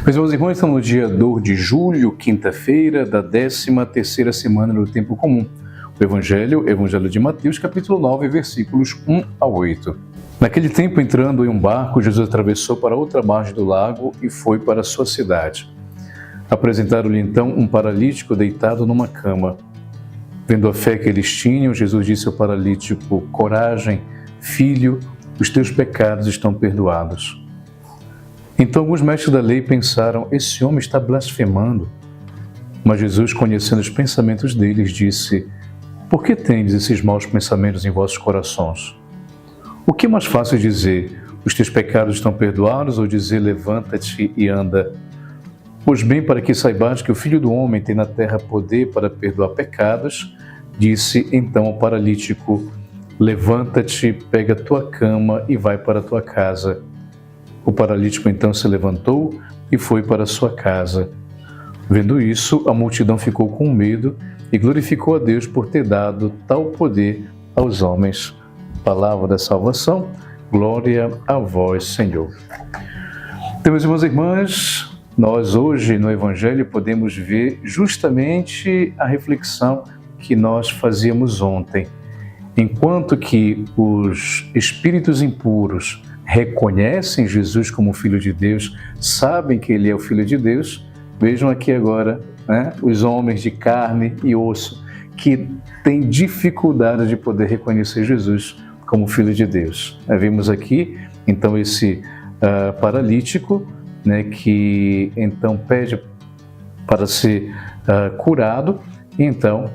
Meus irmãos, estamos no dia 2 de julho, quinta-feira da 13ª semana do Tempo Comum. O Evangelho de Mateus, capítulo 9, versículos 1 a 8. Naquele tempo, entrando em um barco, Jesus atravessou para outra margem do lago e foi para a sua cidade. Apresentaram-lhe então um paralítico deitado numa cama. Vendo a fé que eles tinham, Jesus disse ao paralítico: "Coragem, filho, os teus pecados estão perdoados." Então alguns mestres da lei pensaram: esse homem está blasfemando. Mas Jesus, conhecendo os pensamentos deles, disse: "Por que tendes esses maus pensamentos em vossos corações? O que é mais fácil dizer: os teus pecados estão perdoados, ou dizer: levanta-te e anda? Pois bem, para que saibais que o Filho do Homem tem na terra poder para perdoar pecados, disse então ao paralítico: levanta-te, pega a tua cama e vai para a tua casa." O paralítico então se levantou e foi para sua casa. Vendo isso, a multidão ficou com medo e glorificou a Deus por ter dado tal poder aos homens. Palavra da salvação, glória a vós, Senhor. Então, meus irmãos e irmãs, nós hoje no Evangelho podemos ver justamente a reflexão que nós fazíamos ontem. Enquanto que os espíritos impuros reconhecem Jesus como Filho de Deus, sabem que Ele é o Filho de Deus, vejam aqui agora, os homens de carne e osso que têm dificuldade de poder reconhecer Jesus como Filho de Deus. Vimos aqui, então, esse paralítico, que então pede para ser curado, e então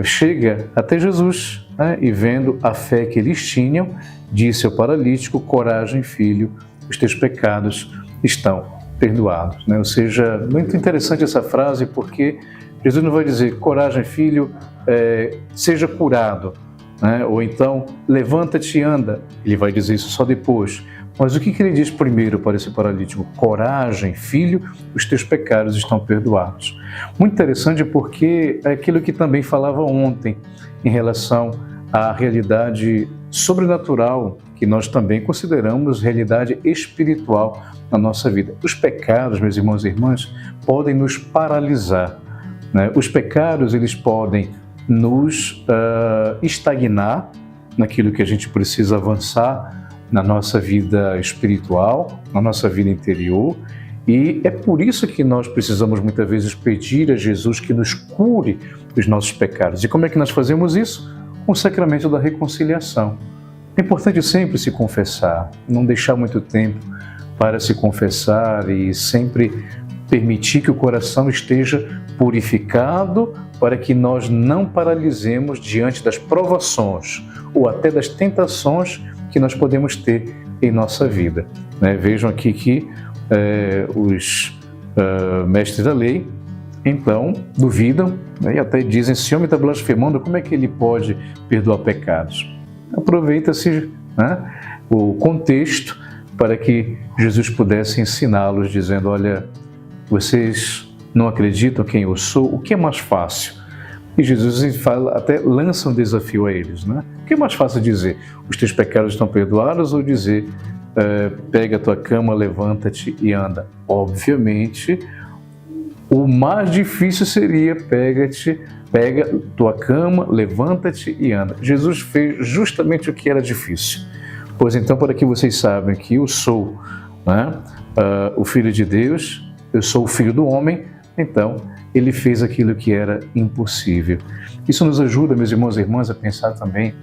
chega até Jesus, e vendo a fé que eles tinham, disse ao paralítico: coragem, filho, os teus pecados estão perdoados. Ou seja, muito interessante essa frase, porque Jesus não vai dizer: coragem, filho, seja curado, ou então levanta-te e anda. Ele vai dizer isso só depois. Mas o que ele diz primeiro para esse paralítico? Coragem, filho, os teus pecados estão perdoados. Muito interessante, porque é aquilo que também falava ontem em relação à realidade sobrenatural, que nós também consideramos realidade espiritual na nossa vida. Os pecados, meus irmãos e irmãs, podem nos paralisar. Os pecados, eles podem nos estagnar naquilo que a gente precisa avançar na nossa vida espiritual, na nossa vida interior, e é por isso que nós precisamos muitas vezes pedir a Jesus que nos cure os nossos pecados. E como é que nós fazemos isso? Com o sacramento da reconciliação. É importante sempre se confessar, não deixar muito tempo para se confessar e sempre permitir que o coração esteja purificado para que nós não paralisemos diante das provações ou até das tentações que nós podemos ter em nossa vida. Vejam aqui que os mestres da lei, então, duvidam, e até dizem: esse homem está blasfemando, como é que ele pode perdoar pecados? Aproveita-se o contexto para que Jesus pudesse ensiná-los, dizendo: olha, vocês não acreditam quem eu sou? O que é mais fácil? E Jesus fala, até lança um desafio a eles. O que é mais fácil dizer? Os teus pecados estão perdoados, ou dizer: pega a tua cama, levanta-te e anda? Obviamente, o mais difícil seria: pega tua cama, levanta-te e anda. Jesus fez justamente o que era difícil. Pois então, para que vocês saibam que eu sou o Filho de Deus, eu sou o Filho do Homem, então Ele fez aquilo que era impossível. Isso nos ajuda, meus irmãos e irmãs, a pensar também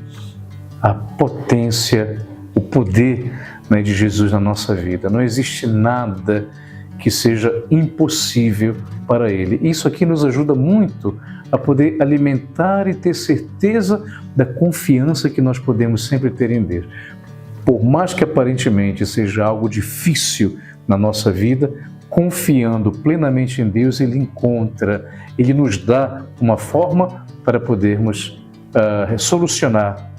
a potência, o poder de Jesus na nossa vida. Não existe nada que seja impossível para Ele. Isso aqui nos ajuda muito a poder alimentar e ter certeza da confiança que nós podemos sempre ter em Deus. Por mais que aparentemente seja algo difícil na nossa vida, confiando plenamente em Deus, Ele nos dá uma forma para podermos solucionar,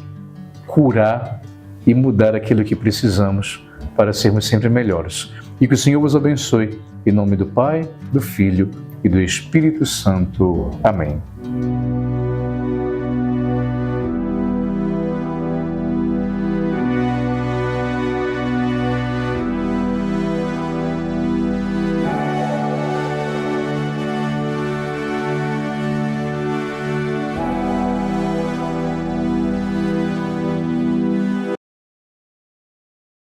curar e mudar aquilo que precisamos para sermos sempre melhores. E que o Senhor vos abençoe, em nome do Pai, do Filho e do Espírito Santo. Amém.